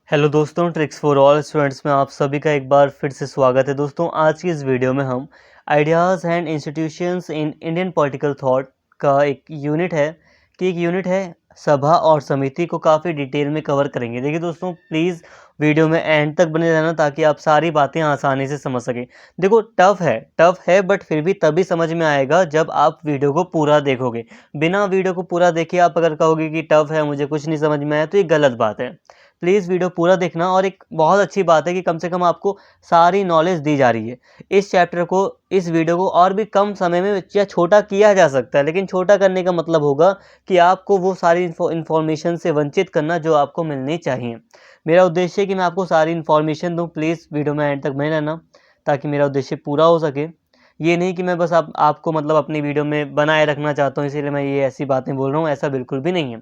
Hello दोस्तों, tricks for all students में आप सभी का एक बार फिर से स्वागत है। दोस्तों, आज की इस वीडियो में हम ideas and institutions in Indian political thought का एक यूनिट है सभा और समिति को काफ़ी डिटेल में कवर करेंगे। देखिए दोस्तों, प्लीज़ वीडियो में एंड तक बने रहना ताकि आप सारी बातें आसानी से समझ सकें। देखो, टफ है बट फिर भी तभी समझ में आएगा जब आप वीडियो को पूरा देखोगे। बिना वीडियो को पूरा देखे आप अगर कहोगे कि टफ है, मुझे कुछ नहीं समझ में आया, तो ये गलत बात है। प्लीज़ वीडियो पूरा देखना। और एक बहुत अच्छी बात है कि कम से कम आपको सारी नॉलेज दी जा रही है। इस चैप्टर को, इस वीडियो को और भी कम समय में या छोटा किया जा सकता है, लेकिन छोटा करने का मतलब होगा कि आपको वो सारी इन्फॉर्मेशन से वंचित करना जो आपको मिलनी चाहिए। मेरा उद्देश्य है कि मैं आपको सारी इन्फॉर्मेशन दूँ। प्लीज़ वीडियो में एंड तक बने रहना ताकि मेरा उद्देश्य पूरा हो सके। ये नहीं कि मैं बस आपको मतलब अपनी वीडियो में बनाए रखना चाहता हूँ, इसीलिए मैं ये ऐसी बातें बोल रहा हूँ, ऐसा बिल्कुल भी नहीं है।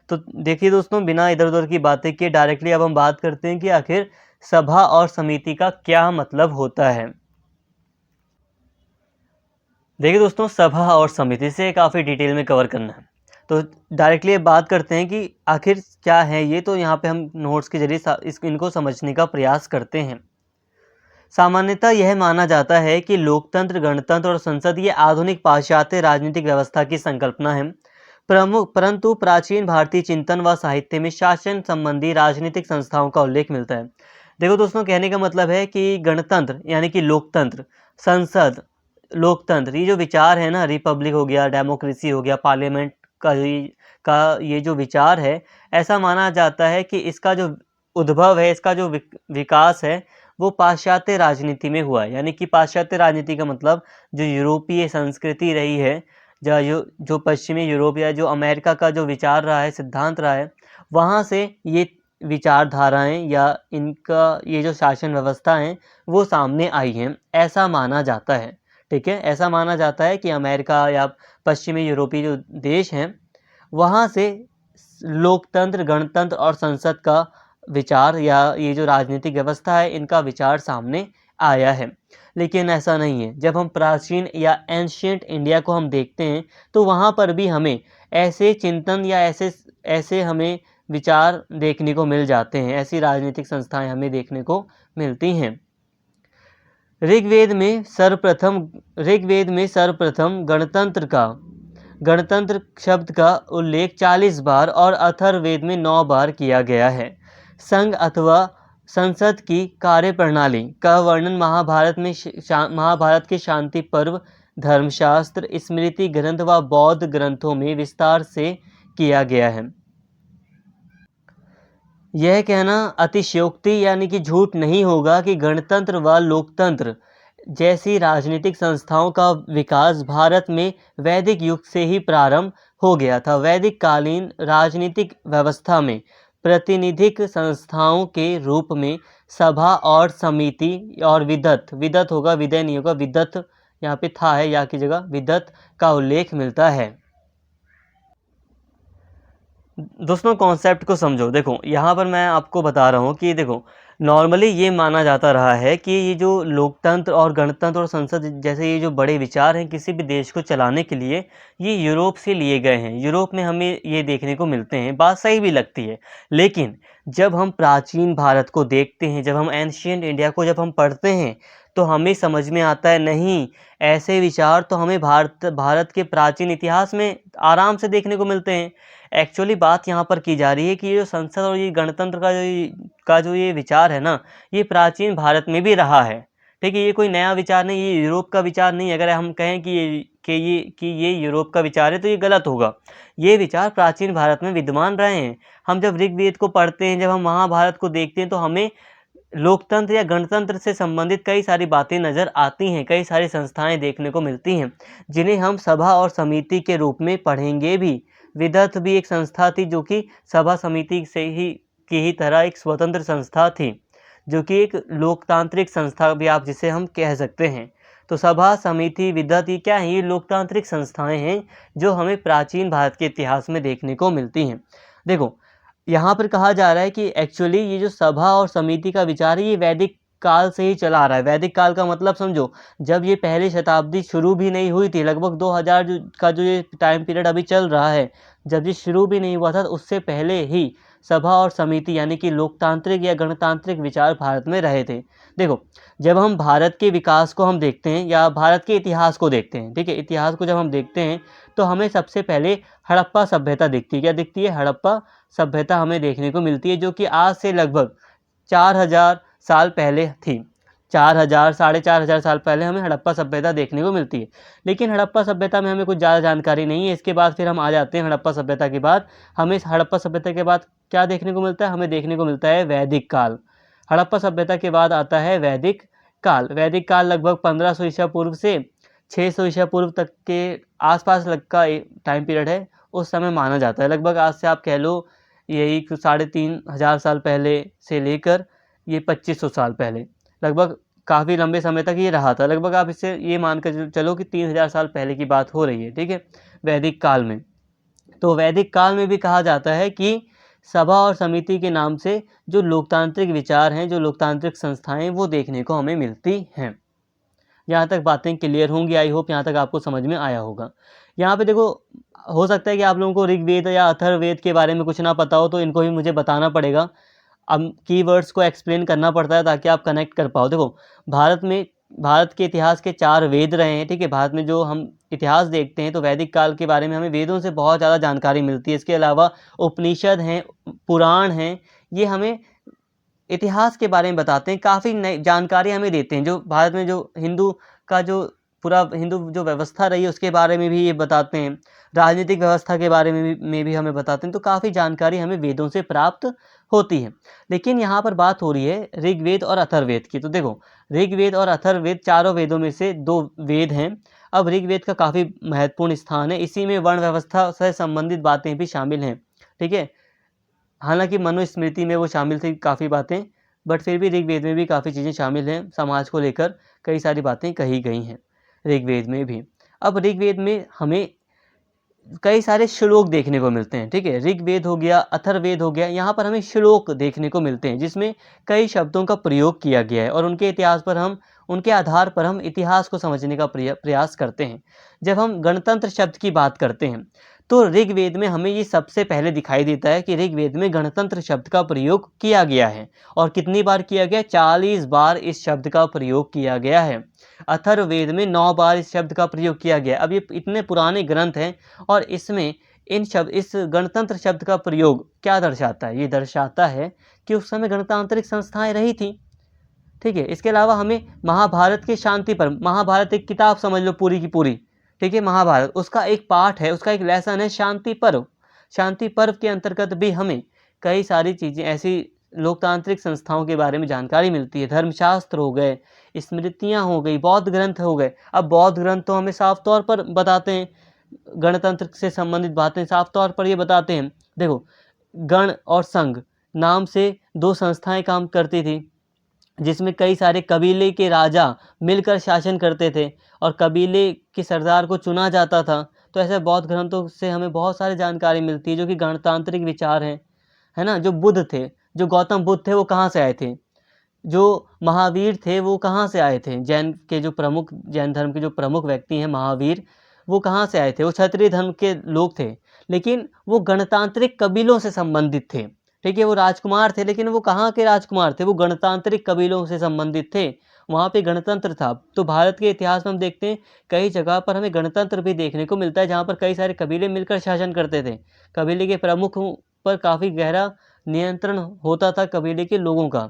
तो देखिए दोस्तों, बिना इधर उधर की बातें किए डायरेक्टली अब हम बात करते हैं कि आखिर सभा और समिति का क्या मतलब होता है। देखिए दोस्तों, सभा और समिति से काफ़ी डिटेल में कवर करना है, तो डायरेक्टली अब बात करते हैं कि आखिर क्या है ये। तो यहाँ पे हम नोट्स के जरिए इनको समझने का प्रयास करते हैं। सामान्यतः यह माना जाता है कि लोकतंत्र, गणतंत्र और संसद ये आधुनिक पाश्चात्य राजनीतिक व्यवस्था की संकल्पना है। परंतु प्राचीन भारतीय चिंतन व साहित्य में शासन संबंधी राजनीतिक संस्थाओं का उल्लेख मिलता है। देखो दोस्तों, कहने का मतलब है कि गणतंत्र यानी कि लोकतंत्र, संसद, लोकतंत्र, ये जो विचार है ना, रिपब्लिक हो गया, डेमोक्रेसी हो गया, पार्लियामेंट का ये जो विचार है, ऐसा माना जाता है कि इसका जो उद्भव है, इसका जो विकास है, वो पाश्चात्य राजनीति में हुआ है। यानी कि पाश्चात्य राजनीति का मतलब जो यूरोपीय संस्कृति रही है, जो पश्चिमी यूरोप या जो अमेरिका का जो विचार रहा है, सिद्धांत रहा है, वहाँ से ये विचारधाराएं या इनका ये जो शासन व्यवस्था है वो सामने आई हैं, ऐसा माना जाता है। ठीक है, ऐसा माना जाता है कि अमेरिका या पश्चिमी यूरोपीय जो देश हैं, वहाँ से लोकतंत्र, गणतंत्र और संसद का विचार या ये जो राजनीतिक व्यवस्था है, इनका विचार सामने आया है। लेकिन ऐसा नहीं है। जब हम प्राचीन या एंशिएंट इंडिया को हम देखते हैं, तो वहाँ पर भी हमें ऐसे चिंतन या ऐसे हमें विचार देखने को मिल जाते हैं, ऐसी राजनीतिक संस्थाएं हमें देखने को मिलती हैं। ऋग्वेद में सर्वप्रथम गणतंत्र शब्द का उल्लेख 40 बार और अथर्ववेद में 9 बार किया गया है। संघ अथवा संसद की कार्यप्रणाली का वर्णन महाभारत के शांति पर्व, धर्मशास्त्र, स्मृति ग्रंथ व बौद्ध ग्रंथों में विस्तार से किया गया है। यह कहना अतिशयोक्ति यानी कि झूठ नहीं होगा कि गणतंत्र व लोकतंत्र जैसी राजनीतिक संस्थाओं का विकास भारत में वैदिक युग से ही प्रारंभ हो गया था। वैदिक कालीन राजनीतिक व्यवस्था में प्रातिनिधिक संस्थाओं के रूप में सभा और समिति और विदत होगा, विदय नहीं होगा, विदत यहाँ पे था है, या की जगह विदत का उल्लेख मिलता है। दोस्तों, कॉन्सेप्ट को समझो। देखो, यहाँ पर मैं आपको बता रहा हूँ कि देखो, नॉर्मली ये माना जाता रहा है कि ये जो लोकतंत्र और गणतंत्र और संसद जैसे ये जो बड़े विचार हैं किसी भी देश को चलाने के लिए, ये यूरोप से लिए गए हैं। यूरोप में हमें ये देखने को मिलते हैं। बात सही भी लगती है, लेकिन जब हम प्राचीन भारत को देखते हैं, जब हम एंशिएंट इंडिया को जब हम पढ़ते हैं, तो हमें समझ में आता है नहीं, ऐसे विचार तो हमें भारत के प्राचीन इतिहास में आराम से देखने को मिलते हैं। एक्चुअली बात यहाँ पर की जा रही है कि ये जो संसद और ये गणतंत्र का जो ये विचार है ना, ये प्राचीन भारत में भी रहा है। ठीक है, ये कोई नया विचार नहीं, ये यूरोप का विचार नहीं। अगर हम कहें कि ये यूरोप का विचार है तो ये गलत होगा। ये विचार प्राचीन भारत में विद्यमान रहे हैं। हम जब ऋग्वेद को पढ़ते हैं, जब हम महाभारत को देखते हैं, तो हमें लोकतंत्र या गणतंत्र से संबंधित कई सारी बातें नज़र आती हैं, कई सारी संस्थाएं देखने को मिलती हैं, जिन्हें हम सभा और समिति के रूप में पढ़ेंगे भी। विदत भी एक संस्था थी जो कि सभा समिति की ही तरह एक स्वतंत्र संस्था थी, जो कि एक लोकतांत्रिक संस्था भी आप जिसे हम कह सकते हैं। तो सभा, समिति, विदत, ये क्या है? ये लोकतांत्रिक संस्थाएं हैं जो हमें प्राचीन भारत के इतिहास में देखने को मिलती हैं। देखो, यहाँ पर कहा जा रहा है कि एक्चुअली ये जो सभा और समिति का विचार है, ये वैदिक काल से ही चला आ रहा है। वैदिक काल का मतलब समझो, जब ये पहली शताब्दी शुरू भी नहीं हुई थी, लगभग 2000 का जो ये टाइम पीरियड अभी चल रहा है, जब ये शुरू भी नहीं हुआ था, तो उससे पहले ही सभा और समिति यानी कि लोकतांत्रिक या गणतांत्रिक विचार भारत में रहे थे। देखो, जब हम भारत के विकास को हम देखते हैं या भारत के इतिहास को देखते हैं, ठीक है, इतिहास को जब हम देखते हैं तो हमें सबसे पहले हड़प्पा सभ्यता दिखती है। क्या दिखती है? हड़प्पा सभ्यता हमें देखने को मिलती है, जो कि आज से लगभग 4000 साल पहले थी। 4000 साढ़े 4000 साल पहले हमें हड़प्पा सभ्यता देखने को मिलती है। लेकिन हड़प्पा सभ्यता में हमें कुछ ज़्यादा जानकारी नहीं है। इसके बाद फिर हम आ जाते हैं हड़प्पा सभ्यता के बाद, हमें हड़प्पा सभ्यता के बाद क्या देखने को मिलता है? हमें देखने को मिलता है वैदिक काल। हड़प्पा सभ्यता के बाद आता है वैदिक काल। वैदिक काल लगभग 1500 ईसा पूर्व से 600 ईसा पूर्व तक के आसपास लग का टाइम पीरियड है, उस समय माना जाता है। लगभग आज से आप कह लो यही 3500 साल पहले से लेकर ये 2500 साल पहले, लगभग काफ़ी लंबे समय तक ये रहा था। लगभग आप इससे ये मान कर चलो कि 3000 साल पहले की बात हो रही है, ठीक है, वैदिक काल में। तो वैदिक काल में भी कहा जाता है कि सभा और समिति के नाम से जो लोकतांत्रिक विचार हैं, जो लोकतांत्रिक संस्थाएं, वो देखने को हमें मिलती हैं। यहाँ तक बातें क्लियर होंगी, आई होप यहाँ तक आपको समझ में आया होगा। यहाँ पे देखो, हो सकता है कि आप लोगों को ऋग्वेद या अथर्ववेद के बारे में कुछ ना पता हो, तो इनको भी मुझे बताना पड़ेगा। अब कीवर्ड्स को एक्सप्लेन करना पड़ता है ताकि आप कनेक्ट कर पाओ। देखो, भारत के इतिहास के 4 वेद रहे हैं, ठीक है। भारत में जो हम इतिहास देखते हैं तो वैदिक काल के बारे में हमें वेदों से बहुत ज़्यादा जानकारी मिलती है। इसके अलावा उपनिषद हैं, पुराण हैं, ये हमें इतिहास के बारे में बताते हैं, काफ़ी नई जानकारी हमें देते हैं। जो भारत में जो हिंदू का जो पूरा हिंदू जो व्यवस्था रही है उसके बारे में भी ये बताते हैं, राजनीतिक व्यवस्था के बारे में भी हमें बताते हैं। तो काफ़ी जानकारी हमें वेदों से प्राप्त होती है। लेकिन यहाँ पर बात हो रही है ऋग्वेद और अथर्ववेद की। तो देखो, ऋग्वेद और अथर्ववेद चारों वेदों में से 2 वेद हैं। अब ऋग्वेद का काफ़ी महत्वपूर्ण स्थान है, इसी में वर्ण व्यवस्था से संबंधित बातें भी शामिल हैं, ठीक है। हालांकि मनुस्मृति में वो शामिल थी काफ़ी बातें, बट फिर भी ऋग्वेद में भी काफ़ी चीज़ें शामिल हैं। समाज को लेकर कई सारी बातें कही गई हैं ऋग्वेद में भी। अब ऋग्वेद में हमें कई सारे श्लोक देखने को मिलते हैं, ठीक है। ऋग्वेद हो गया, अथर्ववेद हो गया, यहाँ पर हमें श्लोक देखने को मिलते हैं जिसमें कई शब्दों का प्रयोग किया गया है और उनके आधार पर हम इतिहास को समझने का प्रयास करते हैं। जब हम गणतंत्र शब्द की बात करते हैं तो ऋग्वेद में हमें ये सबसे पहले दिखाई देता है कि ऋग्वेद में गणतंत्र शब्द का प्रयोग किया गया है। और कितनी बार किया गया? 40 बार इस शब्द का प्रयोग किया गया है। अथर्ववेद में 9 बार इस शब्द का प्रयोग किया गया है। अब ये इतने पुराने ग्रंथ हैं और इसमें इस गणतंत्र शब्द का प्रयोग क्या दर्शाता है? ये दर्शाता है कि उस समय गणतांत्रिक संस्थाएं रही थी, ठीक है। इसके अलावा हमें महाभारत के शांति पर्व, महाभारत एक किताब समझ लो पूरी की पूरी, ठीक है, महाभारत, उसका एक पार्ट है, उसका एक लेसन है शांति पर्व। शांति पर्व के अंतर्गत भी हमें कई सारी चीज़ें ऐसी लोकतांत्रिक संस्थाओं के बारे में जानकारी मिलती है। धर्मशास्त्र हो गए, स्मृतियाँ हो गई, बौद्ध ग्रंथ हो गए। अब बौद्ध ग्रंथ तो हमें साफ तौर पर बताते हैं, गणतंत्र से संबंधित बातें साफ तौर पर ये बताते हैं। देखो, गण और संघ नाम से 2 संस्थाएं काम करती थी जिसमें कई सारे कबीले के राजा मिलकर शासन करते थे और कबीले के सरदार को चुना जाता था। तो ऐसे बौद्ध ग्रंथों से हमें बहुत सारी जानकारी मिलती है जो कि गणतांत्रिक विचार हैं, है ना। जो बुद्ध थे, जो गौतम बुद्ध थे, वो कहाँ से आए थे? जो महावीर थे वो कहाँ से आए थे? जैन धर्म के जो प्रमुख व्यक्ति हैं महावीर, वो कहाँ से आए थे? वो क्षत्रिय धर्म के लोग थे, लेकिन वो गणतांत्रिक कबीलों से संबंधित थे, ठीक है। वो राजकुमार थे, लेकिन वो कहाँ के राजकुमार थे? वो गणतांत्रिक कबीलों से संबंधित थे, वहाँ पे गणतंत्र था। तो भारत के इतिहास में हम देखते हैं कई जगह पर हमें गणतंत्र भी देखने को मिलता है जहाँ पर कई सारे कबीले मिलकर शासन करते थे। कबीले के प्रमुख पर काफ़ी गहरा नियंत्रण होता था कबीले के लोगों का।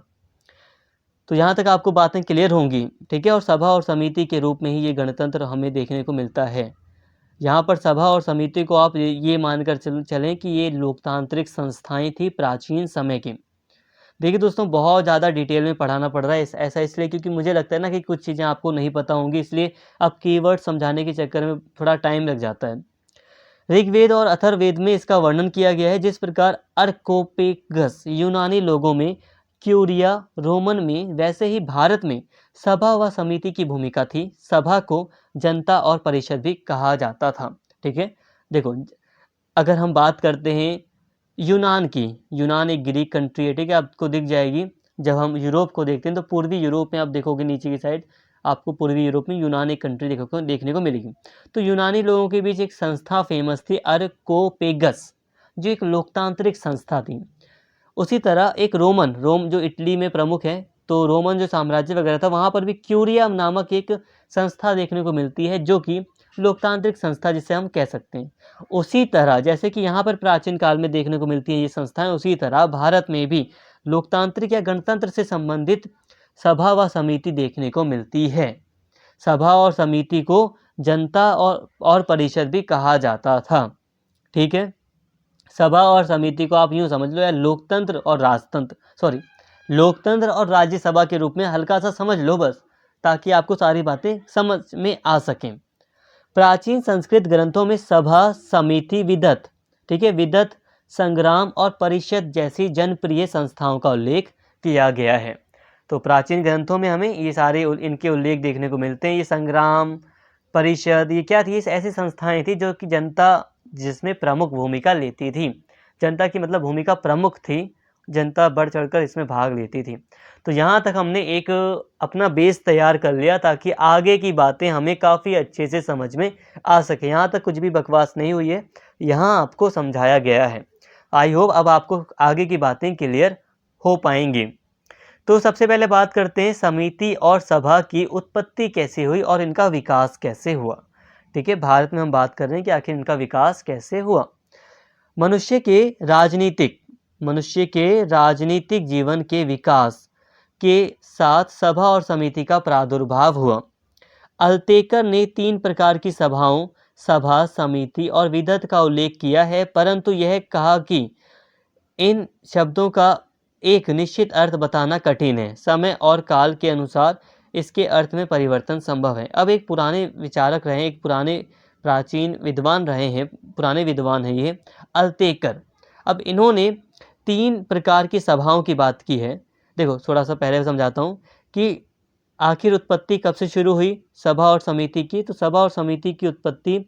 तो यहाँ तक आपको बातें क्लियर होंगी, ठीक है। और सभा और समिति के रूप में ही ये गणतंत्र हमें देखने को मिलता है। यहाँ पर सभा और समिति को आप ये मानकर चलें कि ये लोकतांत्रिक संस्थाएं थी प्राचीन समय की। देखिए दोस्तों, बहुत ज़्यादा डिटेल में पढ़ाना पड़ रहा है ऐसा इसलिए क्योंकि मुझे लगता है ना कि कुछ चीज़ें आपको नहीं पता होंगी, इसलिए अब कीवर्ड समझाने के चक्कर में थोड़ा टाइम लग जाता है। ऋग्वेद और अथर्ववेद में इसका वर्णन किया गया है। जिस प्रकार अर्कोपेगस यूनानी लोगों में, क्यूरिया रोमन में, वैसे ही भारत में सभा व समिति की भूमिका थी। सभा को जनता और परिषद भी कहा जाता था, ठीक है। देखो, अगर हम बात करते हैं यूनान की, यूनान एक ग्रीक कंट्री है, ठीक है, आपको दिख जाएगी। जब हम यूरोप को देखते हैं तो पूर्वी यूरोप में आप देखोगे नीचे की साइड, आपको पूर्वी यूरोप में यूनान एक कंट्री देखने को मिलेगी। तो यूनानी लोगों के बीच एक संस्था फेमस थी, अर्कोपेगस, जो एक लोकतांत्रिक संस्था थी। उसी तरह एक रोम जो इटली में प्रमुख है, तो रोमन जो साम्राज्य वगैरह था वहाँ पर भी क्यूरिया नामक एक संस्था देखने को मिलती है, जो कि लोकतांत्रिक संस्था जिसे हम कह सकते हैं। उसी तरह जैसे कि यहाँ पर प्राचीन काल में देखने को मिलती है ये संस्थाएं, उसी तरह भारत में भी लोकतांत्रिक या गणतंत्र से संबंधित सभा व समिति देखने को मिलती है। सभा और समिति को जनता और परिषद भी कहा जाता था। ठीक है, सभा और समिति को आप यूँ समझ लो, या लोकतंत्र और राज्यसभा के रूप में हल्का सा समझ लो बस, ताकि आपको सारी बातें समझ में आ सकें। प्राचीन संस्कृत ग्रंथों में सभा, समिति, विदत, ठीक है, विदत, संग्राम और परिषद जैसी जनप्रिय संस्थाओं का उल्लेख किया गया है। तो प्राचीन ग्रंथों में हमें ये सारे इनके उल्लेख देखने को मिलते हैं। ये संग्राम, परिषद, ये क्या थी? ऐसी संस्थाएं थी जो कि जनता जिसमें प्रमुख भूमिका लेती थी। जनता की मतलब भूमिका प्रमुख थी, जनता बढ़ चढ़कर इसमें भाग लेती थी। तो यहाँ तक हमने एक अपना बेस तैयार कर लिया ताकि आगे की बातें हमें काफ़ी अच्छे से समझ में आ सके। यहाँ तक कुछ भी बकवास नहीं हुई है, यहाँ आपको समझाया गया है। आई होप अब आपको आगे की बातें क्लियर हो पाएंगी। तो सबसे पहले बात करते हैं समिति और सभा की उत्पत्ति कैसे हुई और इनका विकास कैसे हुआ। ठीक है, भारत में हम बात कर रहे हैं कि आखिर इनका विकास कैसे हुआ। मनुष्य के राजनीतिक जीवन के विकास के साथ सभा और समिति का प्रादुर्भाव हुआ। अल्तेकर ने 3 प्रकार की सभाओं, सभा, समिति और विदत का उल्लेख किया है, परंतु यह कहा कि इन शब्दों का एक निश्चित अर्थ बताना कठिन है। समय और काल के अनुसार इसके अर्थ में परिवर्तन संभव है। अब एक पुराने विचारक रहे, एक प्राचीन विद्वान रहे हैं, पुराने विद्वान हैं ये अल्तेकर। अब इन्होंने 3 प्रकार की सभाओं की बात की है। देखो थोड़ा सा पहले समझाता हूँ कि आखिर उत्पत्ति कब से शुरू हुई सभा और समिति की। तो सभा और समिति की उत्पत्ति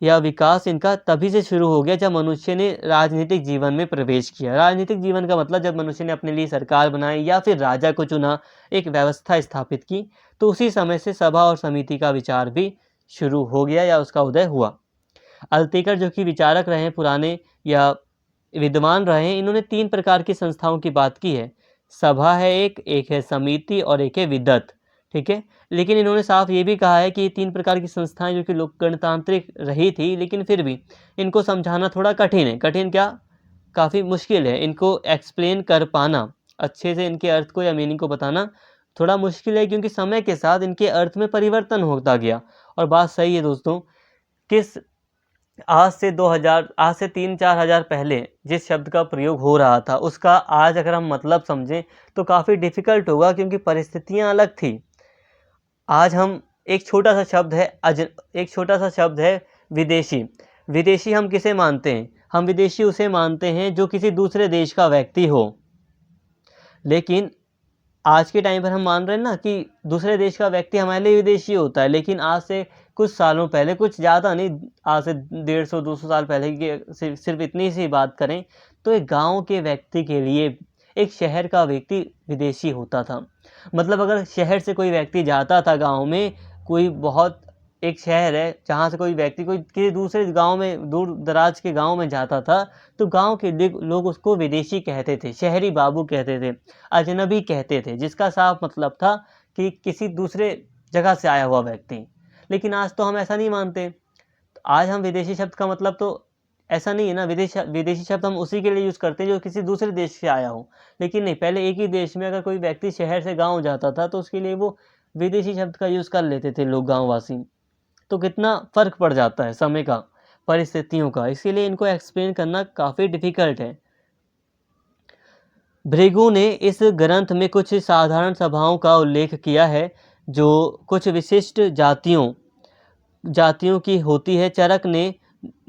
या विकास इनका तभी से शुरू हो गया जब मनुष्य ने राजनीतिक जीवन में प्रवेश किया। राजनीतिक जीवन का मतलब जब मनुष्य ने अपने लिए सरकार बनाई या फिर राजा को चुना, एक व्यवस्था स्थापित की, तो उसी समय से सभा और समिति का विचार भी शुरू हो गया या उसका उदय हुआ। अल्तेकर जो कि विचारक रहे, पुराने या विद्वान रहे, इन्होंने 3 प्रकार की संस्थाओं की बात की है। सभा है एक है समिति और एक है विदत। ठीक है, लेकिन इन्होंने साफ ये भी कहा है कि ये 3 प्रकार की संस्थाएं जो कि लोक गणतांत्रिक रही थी, लेकिन फिर भी इनको समझाना थोड़ा कठिन है। कठिन क्या, काफ़ी मुश्किल है इनको एक्सप्लेन कर पाना, अच्छे से इनके अर्थ को या मीनिंग को बताना थोड़ा मुश्किल है, क्योंकि समय के साथ इनके अर्थ में परिवर्तन होता गया। और बात सही है दोस्तों, किस आज से 3-4 हज़ार पहले जिस शब्द का प्रयोग हो रहा था उसका आज अगर हम मतलब समझें तो काफ़ी डिफ़िकल्ट होगा, क्योंकि परिस्थितियाँ अलग थी। आज हम एक छोटा सा शब्द है विदेशी। विदेशी हम किसे मानते हैं? हम विदेशी उसे मानते हैं जो किसी दूसरे देश का व्यक्ति हो। लेकिन आज के टाइम पर हम मान रहे हैं ना कि दूसरे देश का व्यक्ति हमारे लिए विदेशी होता है, लेकिन आज से कुछ सालों पहले, कुछ ज़्यादा नहीं, आज से 150-200 साल पहले की सिर्फ इतनी सी बात करें तो एक गांव के व्यक्ति के लिए एक शहर का व्यक्ति विदेशी होता था। मतलब अगर शहर से कोई व्यक्ति जाता था गांव में, कोई बहुत एक शहर है जहाँ से कोई व्यक्ति कोई किसी दूसरे गांव में, दूर दराज के गांव में जाता था, तो गांव के लोग उसको विदेशी कहते थे, शहरी बाबू कहते थे, अजनबी कहते थे, जिसका साफ मतलब था कि किसी दूसरे जगह से आया हुआ व्यक्ति। लेकिन आज तो हम ऐसा नहीं मानते। आज हम विदेशी शब्द का मतलब तो ऐसा नहीं है ना, विदेशी शब्द हम उसी के लिए यूज़ करते हैं जो किसी दूसरे देश से आया हो। लेकिन नहीं, पहले एक ही देश में अगर कोई व्यक्ति शहर से गांव जाता था तो उसके लिए वो विदेशी शब्द का यूज़ कर लेते थे लोग, गांववासी। तो कितना फ़र्क पड़ जाता है समय का, परिस्थितियों का, इसीलिए इनको एक्सप्लेन करना काफ़ी डिफ़िकल्ट है। भृगु ने इस ग्रंथ में कुछ साधारण सभाओं का उल्लेख किया है जो कुछ विशिष्ट जातियों की होती है। चरक ने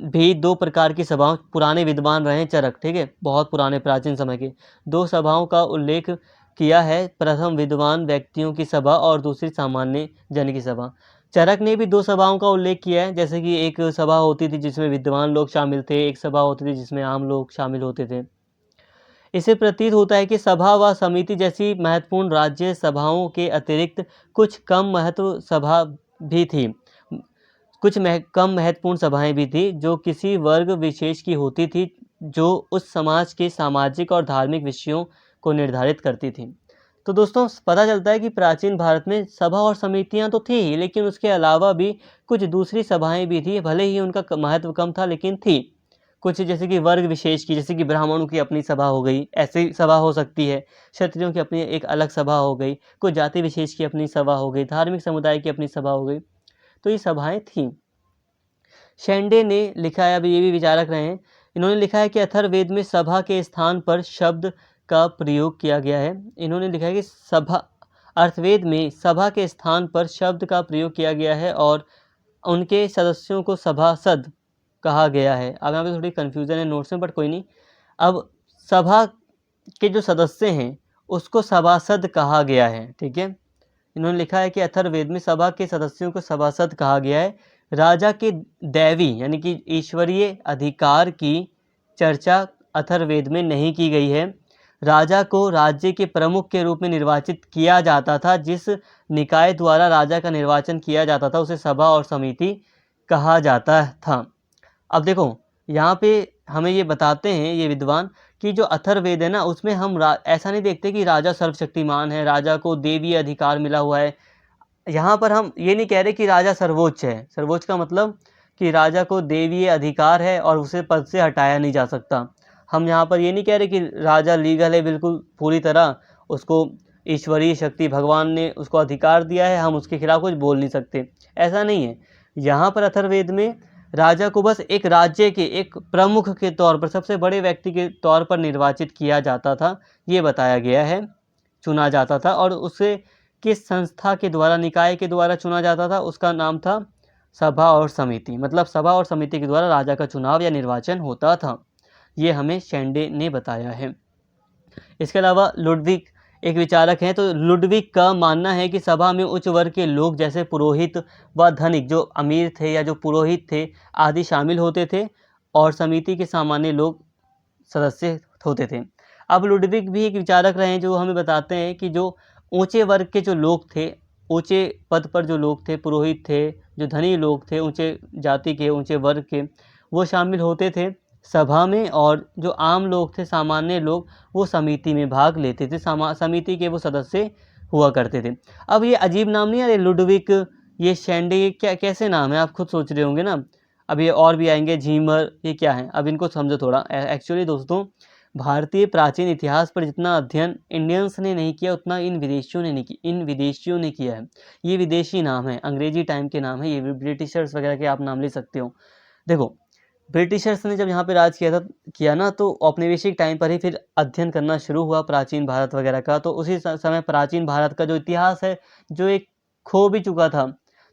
भी 2 प्रकार की सभाओं, पुराने विद्वान रहे चरक, ठीक है, बहुत पुराने प्राचीन समय के, 2 सभाओं का उल्लेख किया है। प्रथम विद्वान व्यक्तियों की सभा और दूसरी सामान्य जन की सभा। चरक ने भी 2 सभाओं का उल्लेख किया है, जैसे कि एक सभा होती थी जिसमें विद्वान लोग शामिल थे, एक सभा होती थी जिसमें आम लोग शामिल होते थे। इसे प्रतीत होता है कि सभा व समिति जैसी महत्वपूर्ण राज्य सभाओं के अतिरिक्त कुछ कम महत्वपूर्ण सभाएं भी थी जो किसी वर्ग विशेष की होती थी, जो उस समाज के सामाजिक और धार्मिक विषयों को निर्धारित करती थी। तो दोस्तों पता चलता है कि प्राचीन भारत में सभा और समितियां तो थी ही, लेकिन उसके अलावा भी कुछ दूसरी सभाएं भी थी, भले ही उनका महत्व कम था लेकिन थी। कुछ जैसे कि वर्ग विशेष की, जैसे कि ब्राह्मणों की अपनी सभा हो गई, ऐसी सभा हो सकती है, क्षत्रियों की अपनी एक अलग सभा हो गई, कुछ जाति विशेष की अपनी सभा हो गई, धार्मिक समुदाय की अपनी सभा हो गई। तो ये सभाएं थीं। शेंडे ने लिखा है, अभी ये भी विचारक रहे हैं, इन्होंने लिखा है कि अथर्ववेद में सभा के स्थान पर शब्द का प्रयोग किया गया है। इन्होंने लिखा है कि सभा, अर्थवेद में सभा के स्थान पर शब्द का प्रयोग किया गया है और उनके सदस्यों को सभासद कहा गया है। अब यहाँ पे थोड़ी कन्फ्यूज़न है नोट्स में, बट कोई नहीं। अब सभा के जो सदस्य हैं उसको सभासद कहा गया है, ठीक है। इन्होंने लिखा है कि अथर्ववेद में सभा के सदस्यों को सभासद कहा गया है। राजा के दैवी यानी कि ईश्वरीय अधिकार की चर्चा अथर्ववेद में नहीं की गई है। राजा को राज्य के प्रमुख के रूप में निर्वाचित किया जाता था। जिस निकाय द्वारा राजा का निर्वाचन किया जाता था उसे सभा और समिति कहा जाता था। अब देखो यहाँ पे हमें ये बताते हैं ये विद्वान कि जो अथर्ववेद है ना, उसमें हम ऐसा नहीं देखते कि राजा सर्वशक्तिमान है, राजा को देवीय अधिकार मिला हुआ है। यहाँ पर हम ये नहीं कह रहे कि राजा सर्वोच्च है। सर्वोच्च का मतलब कि राजा को देवीय अधिकार है और उसे पद से हटाया नहीं जा सकता। हम यहाँ पर ये नहीं कह रहे कि राजा लीगल है बिल्कुल पूरी तरह, उसको ईश्वरीय शक्ति भगवान ने उसको अधिकार दिया है, हम उसके खिलाफ कुछ बोल नहीं सकते, ऐसा नहीं है। यहाँ पर अथर्ववेद में राजा को बस एक राज्य के एक प्रमुख के तौर पर, सबसे बड़े व्यक्ति के तौर पर निर्वाचित किया जाता था, ये बताया गया है, चुना जाता था। और उसे किस संस्था के द्वारा, निकाय के द्वारा चुना जाता था, उसका नाम था सभा और समिति। मतलब सभा और समिति के द्वारा राजा का चुनाव या निर्वाचन होता था। ये हमें शेंडे ने बताया है। इसके अलावा लुडविग एक विचारक हैं, तो लुडविग का मानना है कि सभा में उच्च वर्ग के लोग जैसे पुरोहित व धनिक, जो अमीर थे या जो पुरोहित थे आदि शामिल होते थे, और समिति के सामान्य लोग सदस्य होते थे। अब लुडविग भी एक विचारक रहे हैं जो हमें बताते हैं कि जो ऊंचे वर्ग के जो लोग थे, ऊंचे पद पर जो लोग थे, पुरोहित थे, जो धनी लोग थे, ऊंचे जाति के, ऊंचे वर्ग के, वो शामिल होते थे सभा में, और जो आम लोग थे, सामान्य लोग, वो समिति में भाग लेते थे, समिति के वो सदस्य हुआ करते थे। अब ये अजीब नाम नहीं है लुडविग, ये शेंडे, ये क्या कैसे नाम है, आप खुद सोच रहे होंगे ना। अब ये और भी आएंगे, झीमर, ये क्या है, अब इनको समझो थोड़ा। एक्चुअली दोस्तों भारतीय प्राचीन इतिहास पर जितना अध्ययन इंडियंस ने नहीं किया उतना इन विदेशियों ने किया है। ये विदेशी नाम है, अंग्रेजी टाइम के नाम है, ये ब्रिटिशर्स वगैरह के आप नाम ले सकते हो। देखो ब्रिटिशर्स ने जब यहाँ पे राज किया ना, तो औपनिवेशिक टाइम पर ही फिर अध्ययन करना शुरू हुआ प्राचीन भारत वगैरह का। तो उसी समय प्राचीन भारत का जो इतिहास है, जो एक खो भी चुका था,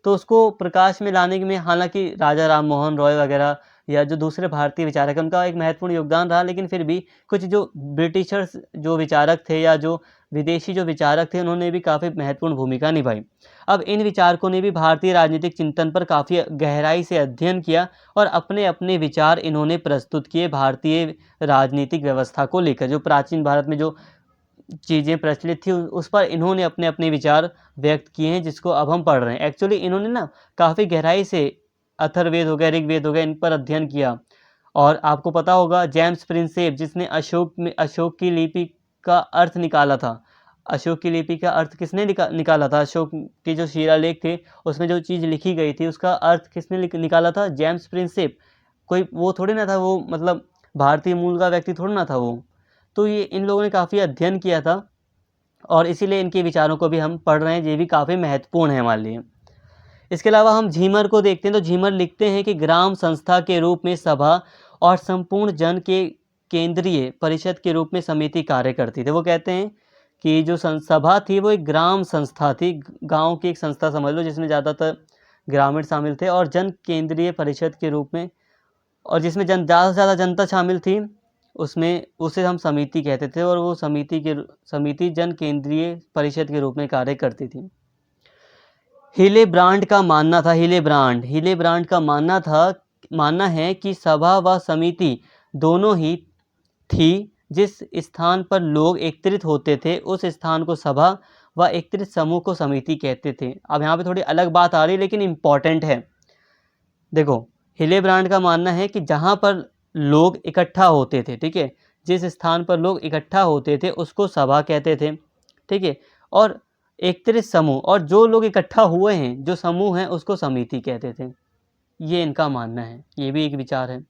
तो उसको प्रकाश में लाने में हालांकि राजा राम मोहन रॉय वगैरह या जो दूसरे भारतीय विचारक, उनका एक महत्वपूर्ण योगदान रहा, लेकिन फिर भी कुछ जो ब्रिटिशर्स जो विचारक थे या जो विदेशी जो विचारक थे, उन्होंने भी काफ़ी महत्वपूर्ण भूमिका निभाई। अब इन विचारकों ने भी भारतीय राजनीतिक चिंतन पर काफ़ी गहराई से अध्ययन किया और अपने अपने विचार इन्होंने प्रस्तुत किए भारतीय राजनीतिक व्यवस्था को लेकर। जो प्राचीन भारत में जो चीज़ें प्रचलित थी उस पर इन्होंने अपने अपने विचार व्यक्त किए हैं, जिसको अब हम पढ़ रहे हैं। एक्चुअली इन्होंने ना काफ़ी गहराई से अथर्ववेद हो गया, ऋग्वेद हो गया, इन पर अध्ययन किया। और आपको पता होगा जेम्स प्रिंसेप, जिसने अशोक की लिपि का अर्थ निकाला था। अशोक की लिपि का अर्थ किसने निकाला था? अशोक के जो शिलालेख थे उसमें जो चीज़ लिखी गई थी उसका अर्थ किसने निकाला था? James Prinsep. कोई वो थोड़ी ना था, वो मतलब भारतीय मूल का व्यक्ति थोड़ा ना था वो। तो ये इन लोगों ने काफ़ी अध्ययन किया था और इसीलिए इनके विचारों को भी हम पढ़ रहे हैं, ये भी काफ़ी महत्वपूर्ण है हमारे लिए। इसके अलावा हम झीमर को देखते हैं, तो झीमर लिखते हैं कि ग्राम संस्था के रूप में सभा और संपूर्ण जन के केंद्रीय परिषद के रूप में समिति कार्य करती थी। वो कहते हैं कि जो सभा थी वो एक ग्राम संस्था थी, गांव की एक संस्था समझ लो, जिसमें ज़्यादातर ग्रामीण शामिल थे, और जन केंद्रीय परिषद के रूप में, और जिसमें ज़्यादा से ज़्यादा जनता शामिल थी, उसमें उसे हम समिति कहते थे, और वो समिति जन केंद्रीय परिषद के रूप में कार्य करती थी। हिलेब्रांड का मानना है कि सभा व समिति दोनों ही थी। जिस स्थान पर लोग एकत्रित होते थे उस स्थान को सभा व एकत्रित समूह को समिति कहते थे। अब यहाँ पे थोड़ी अलग बात आ रही है लेकिन इम्पॉर्टेंट है। देखो हिलेब्रांड का मानना है कि जहाँ पर लोग इकट्ठा होते थे, ठीक है, जिस स्थान पर लोग इकट्ठा होते थे उसको सभा कहते थे, ठीक है, और एकत्रित समूह, और जो लोग इकट्ठा हुए हैं, जो समूह हैं, उसको समिति कहते थे। ये इनका मानना है, ये भी एक विचार है।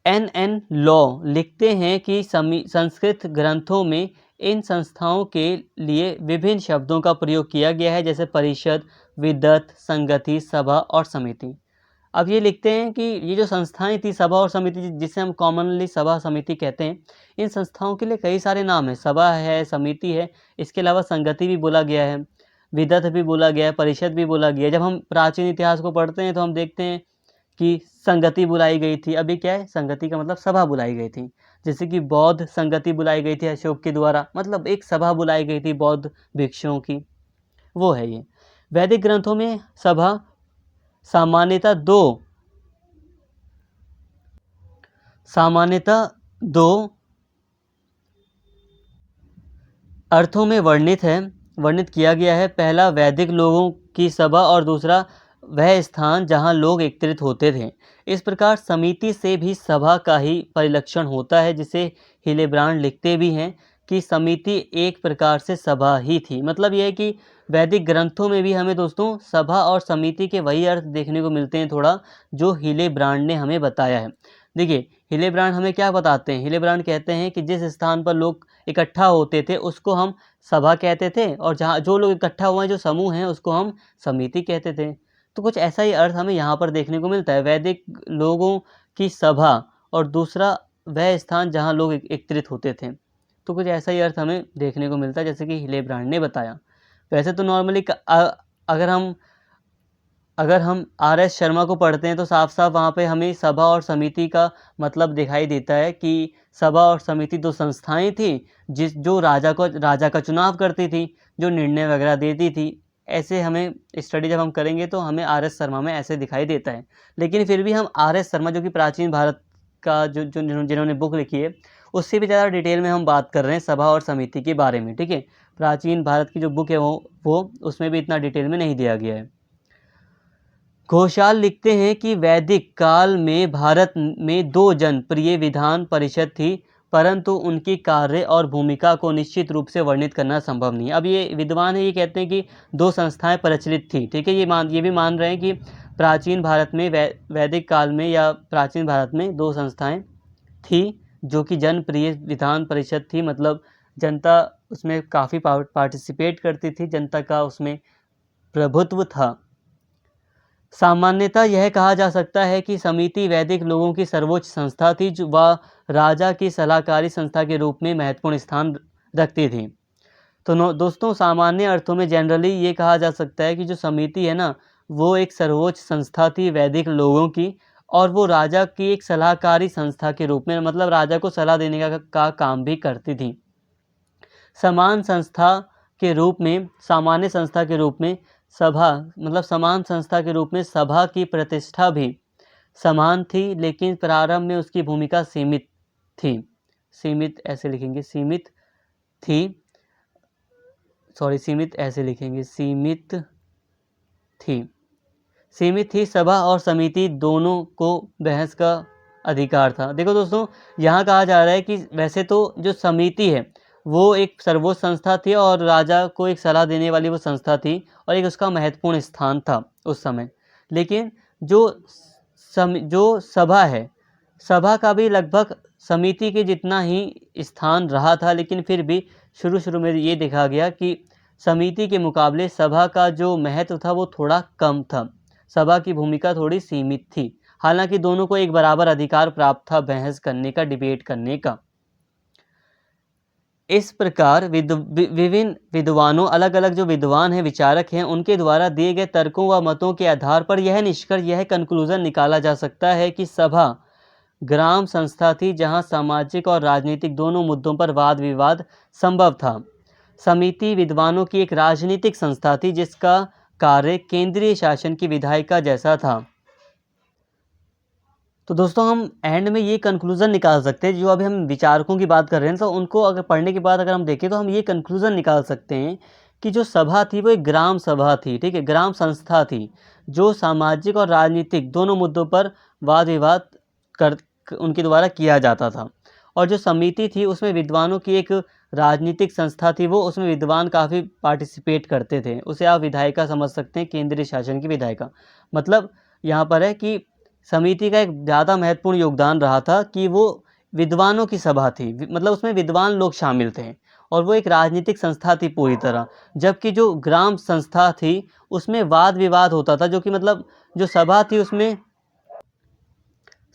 एन लॉ लिखते हैं कि संस्कृत ग्रंथों में इन संस्थाओं के लिए विभिन्न शब्दों का प्रयोग किया गया है, जैसे परिषद, विदत, संगति, सभा और समिति। अब ये लिखते हैं कि ये जो संस्थाएं थी, सभा और समिति, जिसे हम कॉमनली सभा समिति कहते हैं, इन संस्थाओं के लिए कई सारे नाम हैं। सभा है, समिति है, इसके अलावा संगति भी बोला गया है, विदत भी बोला गया है, परिषद भी बोला गया है। जब हम प्राचीन इतिहास को पढ़ते हैं तो हम देखते हैं कि संगति बुलाई गई थी। अभी क्या है, संगति का मतलब सभा बुलाई गई थी। जैसे कि बौद्ध संगति बुलाई गई थी अशोक के द्वारा, मतलब एक सभा बुलाई गई थी बौद्ध भिक्षुओं की, वो है ये। वैदिक ग्रंथों में सभा सामान्यतः दो अर्थों में वर्णित किया गया है। पहला वैदिक लोगों की सभा और दूसरा वह स्थान जहां लोग एकत्रित होते थे। इस प्रकार समिति से भी सभा का ही परिलक्षण होता है, जिसे हिलेब्रांड लिखते भी हैं कि समिति एक प्रकार से सभा ही थी। मतलब यह है कि वैदिक ग्रंथों में भी हमें दोस्तों सभा और समिति के वही अर्थ देखने को मिलते हैं थोड़ा, जो हिलेब्रांड ने हमें बताया है। देखिए, हिलेब्रांड हमें क्या बताते हैं, हिलेब्रांड कहते हैं कि जिस स्थान पर लोग इकट्ठा होते थे उसको हम सभा कहते थे, और जहाँ जो लोग इकट्ठा हुए हैं, जो समूह हैं, उसको हम समिति कहते थे। तो कुछ ऐसा ही अर्थ हमें यहाँ पर देखने को मिलता है, वैदिक लोगों की सभा और दूसरा वह स्थान जहाँ लोग एकत्रित होते थे। तो कुछ ऐसा ही अर्थ हमें देखने को मिलता है जैसे कि हिलेब्रांड ने बताया। वैसे तो नॉर्मली अगर हम आर.एस. शर्मा को पढ़ते हैं तो साफ साफ वहाँ पे हमें सभा और समिति का मतलब दिखाई देता है कि सभा और समिति दो संस्थाएं थी जो राजा का चुनाव करती थी, जो निर्णय वगैरह देती थी। ऐसे हमें स्टडी जब हम करेंगे तो हमें आर.एस. शर्मा में ऐसे दिखाई देता है। लेकिन फिर भी हम आर.एस. शर्मा, जो कि प्राचीन भारत का जिन्होंने बुक लिखी है, उससे भी ज़्यादा डिटेल में हम बात कर रहे हैं सभा और समिति के बारे में, ठीक है। प्राचीन भारत की जो बुक है वो उसमें भी इतना डिटेल में नहीं दिया गया है। घोषाल लिखते हैं कि वैदिक काल में भारत में दो जनप्रिय विधान परिषद थी, परंतु उनकी कार्य और भूमिका को निश्चित रूप से वर्णित करना संभव नहीं है। अब ये विद्वान है, ये कहते हैं कि दो संस्थाएं प्रचलित थी, ठीक है। ये भी मान रहे हैं कि प्राचीन भारत में वैदिक काल में या प्राचीन भारत में दो संस्थाएं थी जो कि जनप्रिय विधान परिषद थी, मतलब जनता उसमें काफ़ी पार्टिसिपेट करती थी, जनता का उसमें प्रभुत्व था। सामान्यतः यह कहा जा सकता है कि समिति वैदिक लोगों की सर्वोच्च संस्था थी, जो वह राजा की सलाहकारी संस्था के रूप में महत्वपूर्ण स्थान रखती थी। तो दोस्तों, सामान्य अर्थों में जनरली ये कहा जा सकता है कि जो समिति है ना, वो एक सर्वोच्च संस्था थी वैदिक लोगों की, और वो राजा की एक सलाहकारी संस्था के रूप में, मतलब राजा को सलाह देने का काम भी करती थी। सामान्य संस्था के रूप में समान संस्था के रूप में सभा की प्रतिष्ठा भी समान थी, लेकिन प्रारंभ में उसकी भूमिका सीमित थी। सभा और समिति दोनों को बहस का अधिकार था। देखो दोस्तों, यहाँ कहा जा रहा है कि वैसे तो जो समिति है वो एक सर्वोच्च संस्था थी और राजा को एक सलाह देने वाली वो संस्था थी, और एक उसका महत्वपूर्ण स्थान था उस समय। लेकिन जो सभा है, सभा का भी लगभग समिति के जितना ही स्थान रहा था, लेकिन फिर भी शुरू में ये देखा गया कि समिति के मुकाबले सभा का जो महत्व था वो थोड़ा कम था, सभा की भूमिका थोड़ी सीमित थी। हालांकि दोनों को एक बराबर अधिकार प्राप्त था बहस करने का, डिबेट करने का। इस प्रकार विभिन्न विद्वानों, अलग अलग जो विद्वान हैं, विचारक हैं, उनके द्वारा दिए गए तर्कों व मतों के आधार पर यह कंक्लूजन निकाला जा सकता है कि सभा ग्राम संस्था थी जहां सामाजिक और राजनीतिक दोनों मुद्दों पर वाद विवाद संभव था। समिति विद्वानों की एक राजनीतिक संस्था थी जिसका कार्य केंद्रीय शासन की विधायिका जैसा था। तो दोस्तों, हम एंड में ये कंक्लूज़न निकाल सकते हैं, जो अभी हम विचारकों की बात कर रहे हैं, तो उनको अगर पढ़ने के बाद अगर हम देखें तो हम ये कंक्लूज़न निकाल सकते हैं कि जो सभा थी वो एक ग्राम सभा थी, ठीक है, ग्राम संस्था थी, जो सामाजिक और राजनीतिक दोनों मुद्दों पर वाद विवाद कर उनके द्वारा किया जाता था। और जो समिति थी उसमें विद्वानों की एक राजनीतिक संस्था थी, वो उसमें विद्वान काफ़ी पार्टिसिपेट करते थे। उसे आप विधायिका समझ सकते हैं, केंद्रीय शासन की विधायिका। मतलब यहाँ पर है कि समिति का एक ज़्यादा महत्वपूर्ण योगदान रहा था कि वो विद्वानों की सभा थी, मतलब उसमें विद्वान लोग शामिल थे और वो एक राजनीतिक संस्था थी पूरी तरह। जबकि जो ग्राम संस्था थी उसमें वाद विवाद होता था, जो कि मतलब जो सभा थी उसमें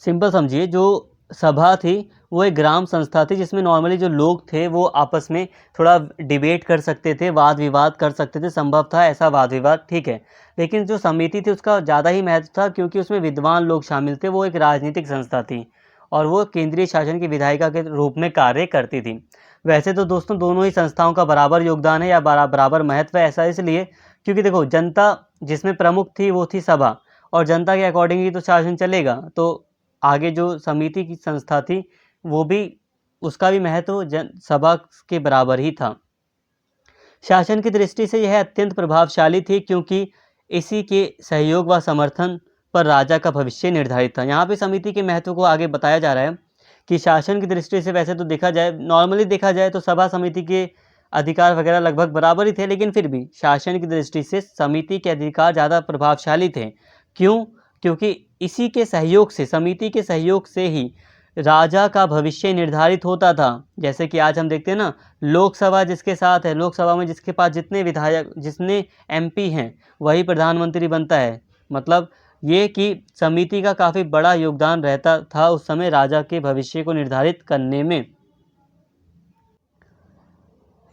सिंपल समझिए, जो सभा थी वो एक ग्राम संस्था थी जिसमें नॉर्मली जो लोग थे वो आपस में थोड़ा डिबेट कर सकते थे, वाद विवाद कर सकते थे, संभव था ऐसा वाद विवाद, ठीक है। लेकिन जो समिति थी उसका ज़्यादा ही महत्व था क्योंकि उसमें विद्वान लोग शामिल थे, वो एक राजनीतिक संस्था थी और वो केंद्रीय शासन की विधायिका के रूप में कार्य करती थी। वैसे तो दोस्तों दोनों ही संस्थाओं का बराबर योगदान है या बराबर महत्व है, ऐसा इसलिए क्योंकि देखो जनता जिसमें प्रमुख थी वो थी सभा, और जनता के अकॉर्डिंग ही तो शासन चलेगा। तो आगे जो समिति की संस्था थी वो भी, उसका भी महत्व जन सभा के बराबर ही था। शासन की दृष्टि से यह अत्यंत प्रभावशाली थी क्योंकि इसी के सहयोग व समर्थन पर राजा का भविष्य निर्धारित था। यहाँ पे समिति के महत्व को आगे बताया जा रहा है कि शासन की दृष्टि से वैसे तो देखा जाए, नॉर्मली देखा जाए तो सभा समिति के अधिकार वगैरह लगभग बराबर ही थे, लेकिन फिर भी शासन की दृष्टि से समिति के अधिकार ज़्यादा प्रभावशाली थे। क्यों? क्योंकि इसी के सहयोग से, समिति के सहयोग से ही राजा का भविष्य निर्धारित होता था। जैसे कि आज हम देखते हैं ना, लोकसभा जिसके साथ है, लोकसभा में जिसके पास जितने विधायक, जितने एमपी हैं, वही प्रधानमंत्री बनता है। मतलब ये कि समिति का काफ़ी बड़ा योगदान रहता था उस समय राजा के भविष्य को निर्धारित करने में।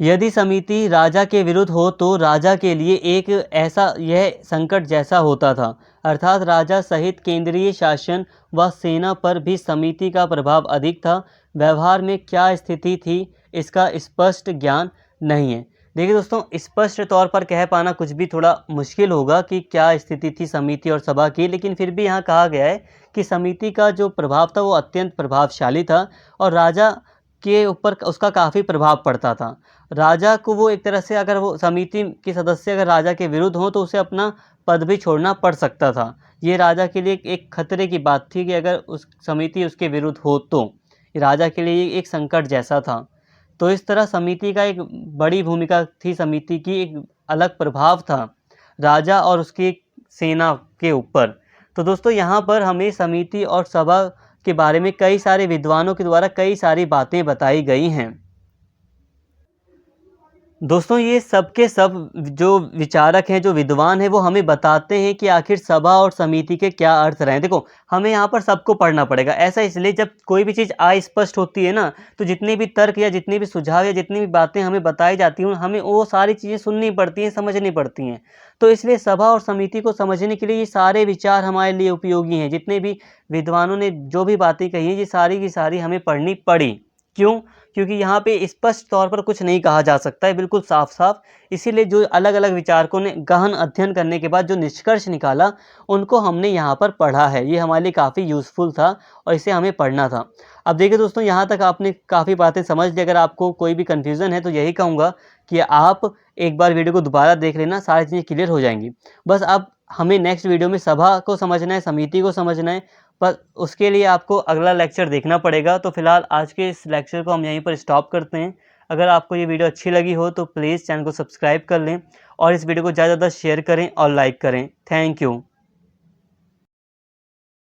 यदि समिति राजा के विरुद्ध हो तो राजा के लिए एक ऐसा यह संकट जैसा होता था, अर्थात राजा सहित केंद्रीय शासन व सेना पर भी समिति का प्रभाव अधिक था। व्यवहार में क्या स्थिति थी इसका स्पष्ट ज्ञान नहीं है। देखिए दोस्तों, स्पष्ट तौर पर कह पाना कुछ भी थोड़ा मुश्किल होगा कि क्या स्थिति थी समिति और सभा की, लेकिन फिर भी यहाँ कहा गया है कि समिति का जो प्रभाव था वो अत्यंत प्रभावशाली था और राजा के ऊपर उसका काफ़ी प्रभाव पड़ता था। राजा को वो एक तरह से, अगर वो समिति के सदस्य अगर राजा के विरुद्ध हों तो उसे अपना पद भी छोड़ना पड़ सकता था। ये राजा के लिए एक खतरे की बात थी कि अगर उस समिति उसके विरुद्ध हो तो राजा के लिए एक संकट जैसा था। तो इस तरह समिति का एक बड़ी भूमिका थी, समिति की एक अलग प्रभाव था राजा और उसकी सेना के ऊपर। तो दोस्तों यहाँ पर हमें समिति और सभा के बारे में कई सारे विद्वानों के द्वारा कई सारी बातें बताई गई हैं। दोस्तों ये सब के सब जो विचारक हैं, जो विद्वान हैं, वो हमें बताते हैं कि आखिर सभा और समिति के क्या अर्थ रहे हैं। देखो, हमें यहाँ पर सबको पढ़ना पड़ेगा। ऐसा इसलिए, जब कोई भी चीज़ अस्पष्ट होती है ना, तो जितने भी तर्क या जितने भी सुझाव या जितनी भी बातें हमें बताई जाती हैं, हमें वो सारी चीज़ें सुननी पड़ती हैं, समझनी पड़ती हैं। तो इसलिए सभा और समिति को समझने के लिए ये सारे विचार हमारे लिए उपयोगी हैं। जितने भी विद्वानों ने जो भी बातें कही हैं, ये सारी की सारी हमें पढ़नी पड़ी। क्यों? क्योंकि यहाँ पे स्पष्ट तौर पर कुछ नहीं कहा जा सकता है, बिल्कुल साफ-साफ। इसीलिए जो अलग-अलग विचारकों ने गहन अध्ययन करने के बाद जो निष्कर्ष निकाला, उनको हमने यहाँ पर पढ़ा है। ये हमारे लिए काफ़ी यूज़फुल था और इसे हमें पढ़ना था। अब देखिए दोस्तों, यहाँ तक आपने काफ़ी बातें समझ ली। अगर आपको कोई भी कन्फ्यूज़न है तो यही कहूँगा कि आप एक बार वीडियो को दोबारा देख लेना, सारी चीज़ें क्लियर हो जाएँगी। बस अब हमें नेक्स्ट वीडियो में सभा को समझना है, समिति को समझना है, पर उसके लिए आपको अगला लेक्चर देखना पड़ेगा। तो फिलहाल आज के इस लेक्चर को हम यहीं पर स्टॉप करते हैं। अगर आपको ये वीडियो अच्छी लगी हो तो प्लीज़ चैनल को सब्सक्राइब कर लें और इस वीडियो को ज़्यादा से ज़्यादा शेयर करें और लाइक करें। Thank you.